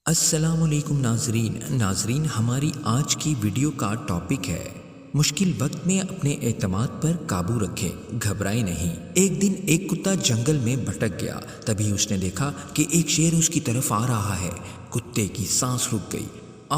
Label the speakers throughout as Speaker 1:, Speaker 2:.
Speaker 1: السلام علیکم ناظرین ہماری آج کی ویڈیو کا ٹاپک ہے مشکل وقت میں اپنے اعتماد پر قابو رکھیں، گھبرائیں نہیں۔ ایک دن ایک کتا جنگل میں بھٹک گیا، تبھی اس نے دیکھا کہ ایک شیر اس کی طرف آ رہا ہے۔ کتے کی سانس رک گئی،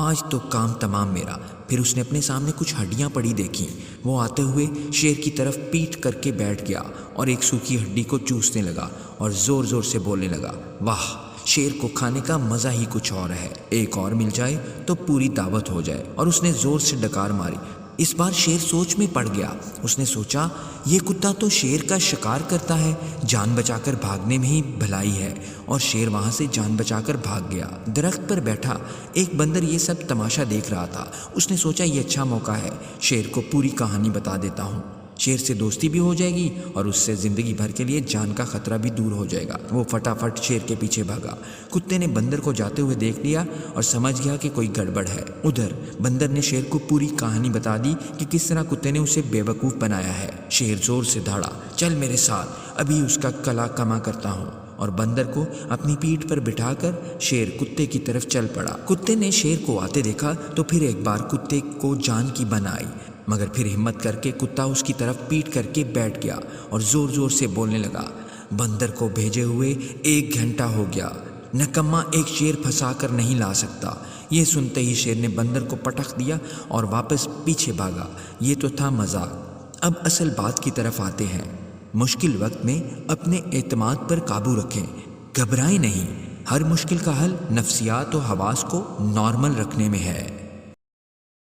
Speaker 1: آج تو کام تمام میرا۔ پھر اس نے اپنے سامنے کچھ ہڈیاں پڑی دیکھیں، وہ آتے ہوئے شیر کی طرف پیٹ کر کے بیٹھ گیا اور ایک سوکھی ہڈی کو چوسنے لگا اور زور زور سے بولنے لگا، واہ، شیر کو کھانے کا مزہ ہی کچھ اور ہے، ایک اور مل جائے تو پوری دعوت ہو جائے۔ اور اس نے زور سے ڈکار ماری۔ اس بار شیر سوچ میں پڑ گیا۔ اس نے سوچا، یہ کتا تو شیر کا شکار کرتا ہے، جان بچا کر بھاگنے میں ہی بھلائی ہے، اور شیر وہاں سے جان بچا کر بھاگ گیا۔ درخت پر بیٹھا ایک بندر یہ سب تماشا دیکھ رہا تھا۔ اس نے سوچا، یہ اچھا موقع ہے، شیر کو پوری کہانی بتا دیتا ہوں، شیر سے دوستی بھی ہو جائے گی اور اس سے زندگی بھر کے لیے جان کا خطرہ بھی دور ہو جائے گا۔ وہ فٹافٹ شیر کے پیچھے بھاگا۔ کتے نے بندر کو جاتے ہوئے دیکھ لیا اور سمجھ گیا کہ کوئی گڑبڑ ہے۔ ادھر بندر نے شیر کو پوری کہانی بتا دی کہ کس طرح کتے نے اسے بے وقوف بنایا ہے۔ شیر زور سے دھاڑا، چل میرے ساتھ، ابھی اس کا کلا کما کرتا ہوں۔ اور بندر کو اپنی پیٹھ پر بٹھا کر شیر کتے کی طرف چل پڑا۔ کتے نے شیر کو آتے دیکھا تو پھر ایک بار کتے کو جان کی بن آئی، مگر پھر ہمت کر کے کتا اس کی طرف پیٹ کر کے بیٹھ گیا اور زور زور سے بولنے لگا، بندر کو بھیجے ہوئے 1 گھنٹہ ہو گیا، نکما ایک شیر پھنسا کر نہیں لا سکتا۔ یہ سنتے ہی شیر نے بندر کو پٹخ دیا اور واپس پیچھے بھاگا۔ یہ تو تھا مذاق۔ اب اصل بات کی طرف آتے ہیں۔ مشکل وقت میں اپنے اعتماد پر قابو رکھیں، گھبرائیں نہیں۔ ہر مشکل کا حل نفسیات و حواس کو نارمل رکھنے میں ہے۔